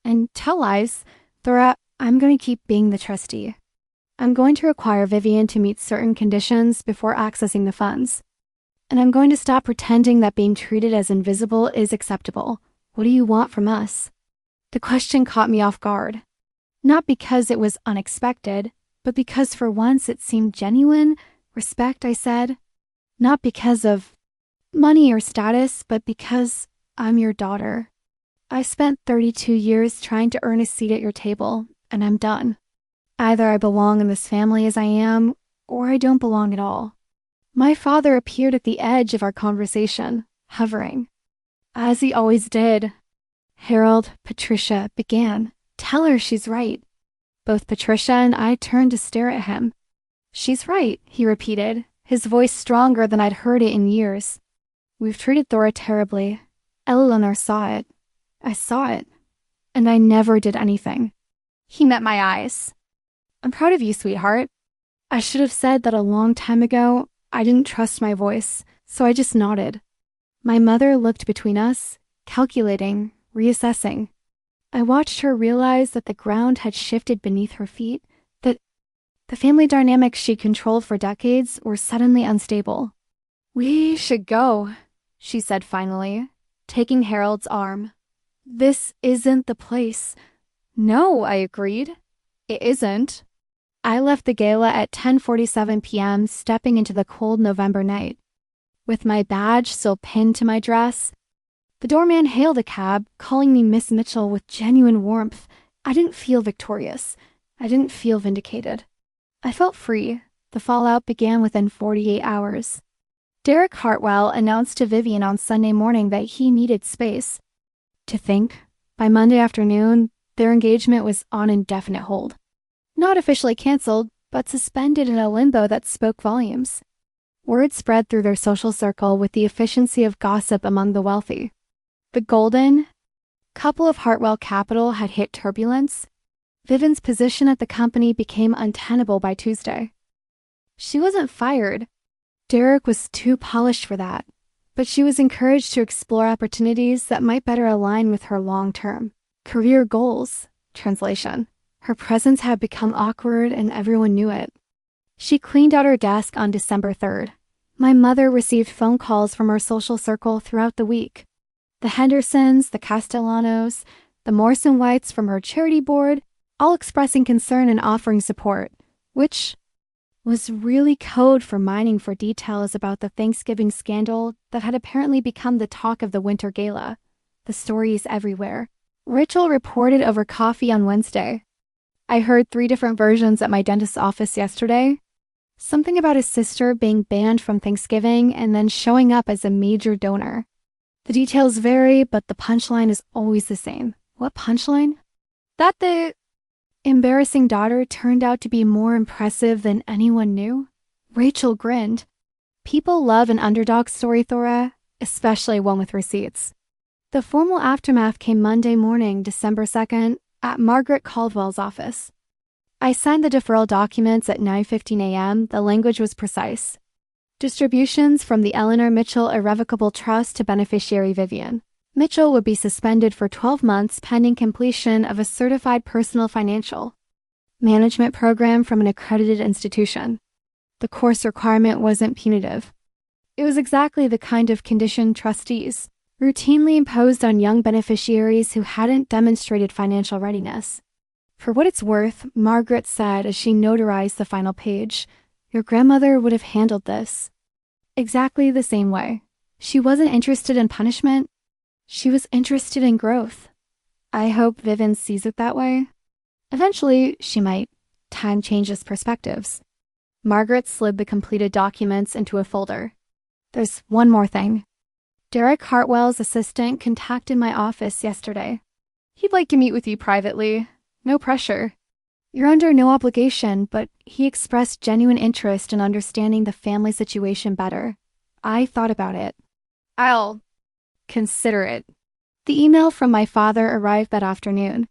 S1: And tell lies. Thora, I'm going to keep being the trustee. I'm going to require Vivian to meet certain conditions before accessing the funds. And I'm going to stop pretending that being treated as invisible is acceptable. What do you want from us? The question caught me off guard. Not because it was unexpected, but because for once it seemed genuine. Respect, I said. Not because of money or status, but because I'm your daughter. I spent 32 years trying to earn a seat at your table, and I'm done. Either I belong in this family as I am, or I don't belong at all. My father appeared at the edge of our conversation, hovering. As he always did. Harold, Patricia began. Tell her she's right. Both Patricia and I turned to stare at him. She's right, he repeated, his voice stronger than I'd heard it in years. We've treated Thora terribly. Eleanor saw it. I saw it. And I never did anything. He met my eyes. I'm proud of you, sweetheart. I should have said that a long time ago. I didn't trust my voice, so I just nodded. My mother looked between us, calculating, reassessing. I watched her realize that the ground had shifted beneath her feet, that the family dynamics she controlled for decades were suddenly unstable. We should go, she said finally, taking Harold's arm. This isn't the place. No, I agreed. It isn't. I left the gala at 10:47 p.m., stepping into the cold November night. With my badge still pinned to my dress, the doorman hailed a cab, calling me Miss Mitchell with genuine warmth. I didn't feel victorious. I didn't feel vindicated. I felt free. The fallout began within 48 hours. Derek Hartwell announced to Vivian on Sunday morning that he needed space. To think, by Monday afternoon, their engagement was on indefinite hold. Not officially canceled, but suspended in a limbo that spoke volumes. Word spread through their social circle with the efficiency of gossip among the wealthy. The golden couple of Hartwell Capital had hit turbulence. Vivian's position at the company became untenable by Tuesday. She wasn't fired. Derek was too polished for that, but she was encouraged to explore opportunities that might better align with her long-term career goals. Translation. Her presence had become awkward and everyone knew it. She cleaned out her desk on December 3rd. My mother received phone calls from her social circle throughout the week. The Hendersons, the Castellanos, the Morrison Whites from her charity board, all expressing concern and offering support, which was really code for mining for details about the Thanksgiving scandal that had apparently become the talk of the winter gala. The stories everywhere. Rachel reported over coffee on Wednesday. I heard 3 different versions at my dentist's office yesterday. Something about his sister being banned from Thanksgiving and then showing up as a major donor. The details vary, but the punchline is always the same. What punchline? That the embarrassing daughter turned out to be more impressive than anyone knew? Rachel grinned. People love an underdog story, Thora, especially one with receipts. The formal aftermath came Monday morning, December 2nd, at Margaret Caldwell's office. I signed the deferral documents at 9:15 a.m. The language was precise. Distributions from the Eleanor Mitchell Irrevocable Trust to beneficiary Vivian. Mitchell would be suspended for 12 months pending completion of a certified personal financial management program from an accredited institution. The course requirement wasn't punitive. It was exactly the kind of condition trustees routinely imposed on young beneficiaries who hadn't demonstrated financial readiness. For what it's worth, Margaret said as she notarized the final page, your grandmother would have handled this exactly the same way. She wasn't interested in punishment. She was interested in growth. I hope Vivian sees it that way. Eventually, she might. Time changes perspectives. Margaret slid the completed documents into a folder. There's one more thing. Derek Hartwell's assistant contacted my office yesterday. He'd like to meet with you privately. No pressure. You're under no obligation, but he expressed genuine interest in understanding the family situation better. I thought about it. I'll consider it. The email from my father arrived that afternoon.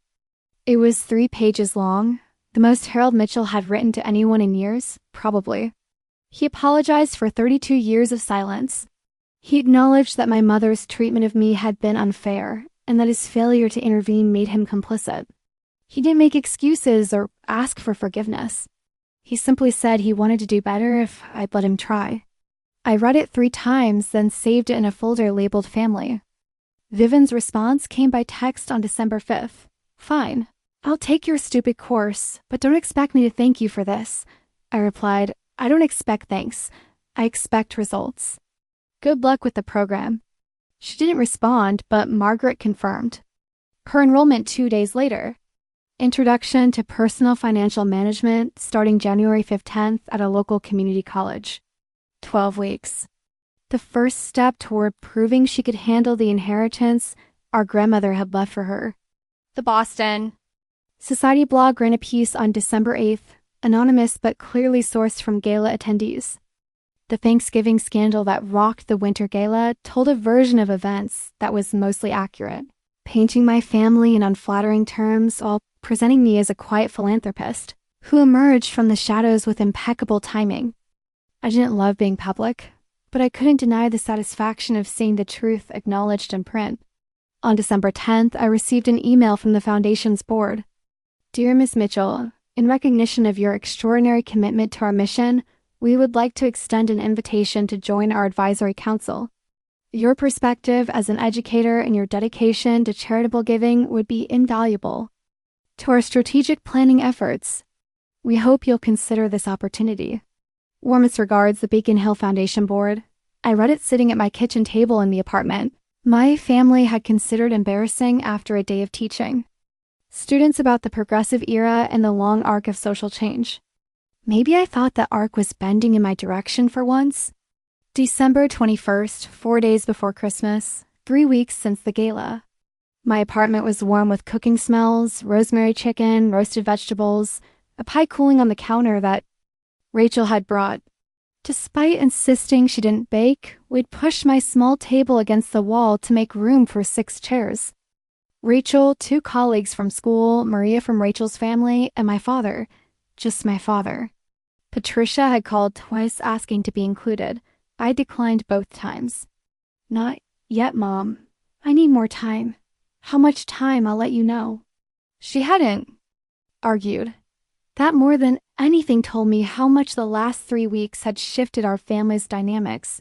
S1: It was 3 pages long, the most Harold Mitchell had written to anyone in years, probably. He apologized for 32 years of silence. He acknowledged that my mother's treatment of me had been unfair, and that his failure to intervene made him complicit. He didn't make excuses or ask for forgiveness. He simply said he wanted to do better if I'd let him try. I read it 3 times, then saved it in a folder labeled Family. Vivian's response came by text on December 5th. Fine. I'll take your stupid course, but don't expect me to thank you for this. I replied, I don't expect thanks. I expect results. Good luck with the program. She didn't respond, but Margaret confirmed. Her enrollment 2 days later. Introduction to Personal Financial Management starting January 15th at a local community college. 12 weeks. The first step toward proving she could handle the inheritance our grandmother had left for her. The Boston Society blog ran a piece on December 8th, anonymous but clearly sourced from gala attendees. The Thanksgiving scandal that rocked the Winter Gala told a version of events that was mostly accurate, painting my family in unflattering terms while presenting me as a quiet philanthropist who emerged from the shadows with impeccable timing. I didn't love being public, but I couldn't deny the satisfaction of seeing the truth acknowledged in print. On December 10th, I received an email from the Foundation's board. Dear Ms. Mitchell, in recognition of your extraordinary commitment to our mission, we would like to extend an invitation to join our advisory council. Your perspective as an educator and your dedication to charitable giving would be invaluable to our strategic planning efforts. We hope you'll consider this opportunity. Warmest regards, the Beacon Hill Foundation Board. I read it sitting at my kitchen table in the apartment. My family had considered embarrassing after a day of teaching students about the progressive era and the long arc of social change. Maybe I thought that arc was bending in my direction for once. December 21st, 4 days before Christmas, 3 weeks since the gala. My apartment was warm with cooking smells, rosemary chicken, roasted vegetables, a pie cooling on the counter that Rachel had brought. Despite insisting she didn't bake, we'd pushed my small table against the wall to make room for 6 chairs. Rachel, 2 colleagues from school, Maria from Rachel's family, and my father. Just my father. Patricia had called twice asking to be included. I declined both times. Not yet, Mom. I need more time. How much time, I'll let you know. She hadn't argued. That more than anything told me how much the last 3 weeks had shifted our family's dynamics.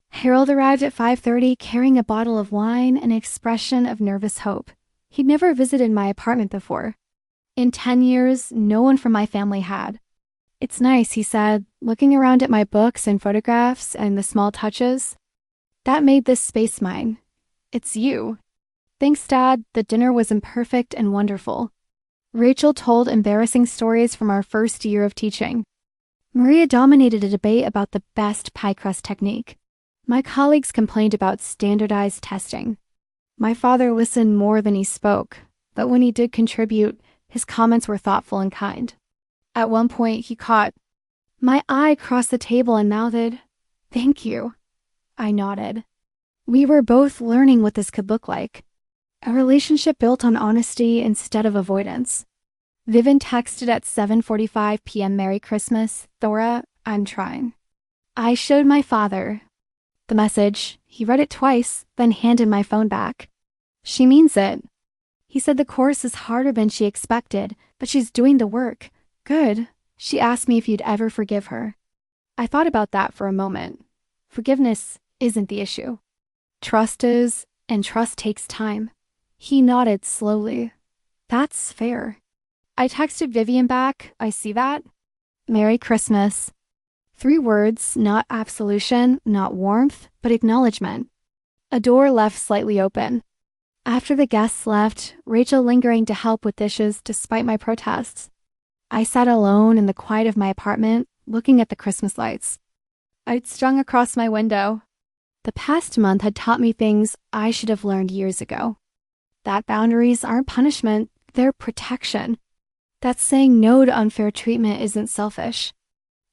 S1: Harold arrived at 5:30 carrying a bottle of wine and an expression of nervous hope. He'd never visited my apartment before. In 10 years, no one from my family had. It's nice, he said, looking around at my books and photographs and the small touches. That made this space mine. It's you. Thanks, Dad, the dinner was imperfect and wonderful. Rachel told embarrassing stories from our first year of teaching. Maria dominated a debate about the best pie crust technique. My colleagues complained about standardized testing. My father listened more than he spoke, but when he did contribute, his comments were thoughtful and kind. At one point, he caught my eye across the table and mouthed, "Thank you." I nodded. We were both learning what this could look like. A relationship built on honesty instead of avoidance. Vivian texted at 7:45 p.m. Merry Christmas, Thora, I'm trying. I showed my father the message. He read it twice, then handed my phone back. She means it. He said the course is harder than she expected, but she's doing the work. Good. She asked me if you'd ever forgive her. I thought about that for a moment. Forgiveness isn't the issue. Trust is, and trust takes time. He nodded slowly. That's fair. I texted Vivian back, I see that. Merry Christmas. 3 words, not absolution, not warmth, but acknowledgement. A door left slightly open. After the guests left, Rachel lingering to help with dishes despite my protests. I sat alone in the quiet of my apartment, looking at the Christmas lights. I'd strung across my window. The past month had taught me things I should have learned years ago. That boundaries aren't punishment, they're protection. That saying no to unfair treatment isn't selfish.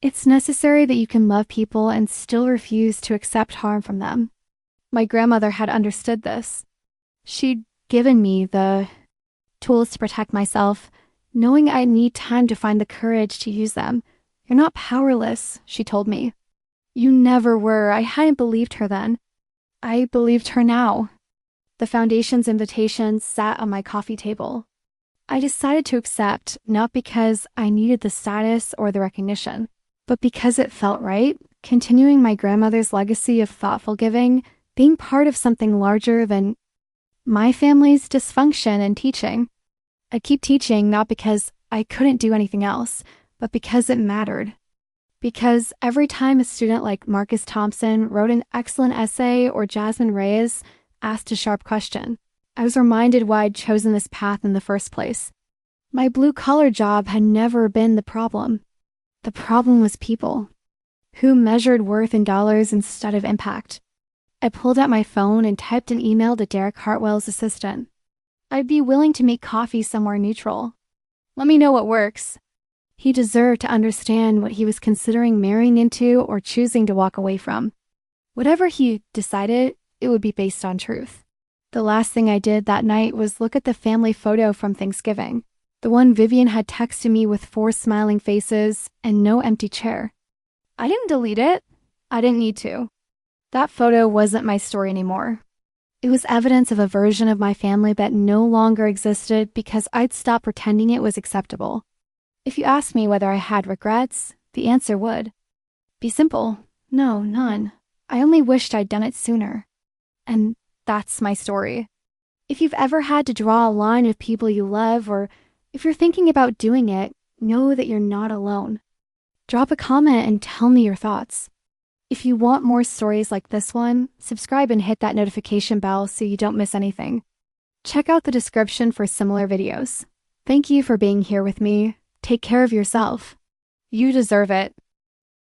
S1: It's necessary that you can love people and still refuse to accept harm from them. My grandmother had understood this. She'd given me the tools to protect myself, knowing I'd need time to find the courage to use them. You're not powerless, she told me. You never were. I hadn't believed her then. I believed her now. The foundation's invitation sat on my coffee table. I decided to accept, not because I needed the status or the recognition, but because it felt right, continuing my grandmother's legacy of thoughtful giving, being part of something larger than my family's dysfunction and teaching. I keep teaching not because I couldn't do anything else, but because it mattered. Because every time a student like Marcus Thompson wrote an excellent essay or Jasmine Reyes asked a sharp question, I was reminded why I'd chosen this path in the first place. My blue-collar job had never been the problem. The problem was people, who measured worth in dollars instead of impact. I pulled out my phone and typed an email to Derek Hartwell's assistant. I'd be willing to meet coffee somewhere neutral. Let me know what works. He deserved to understand what he was considering marrying into or choosing to walk away from. Whatever he decided, it would be based on truth. The last thing I did that night was look at the family photo from Thanksgiving, the one Vivian had texted me with 4 smiling faces and no empty chair. I didn't delete it. I didn't need to. That photo wasn't my story anymore. It was evidence of a version of my family that no longer existed because I'd stopped pretending it was acceptable. If you asked me whether I had regrets, the answer would be simple. No, none. I only wished I'd done it sooner. And that's my story. If you've ever had to draw a line with people you love, or if you're thinking about doing it, know that you're not alone. Drop a comment and tell me your thoughts. If you want more stories like this one, subscribe and hit that notification bell so you don't miss anything. Check out the description for similar videos. Thank you for being here with me. Take care of yourself. You deserve it.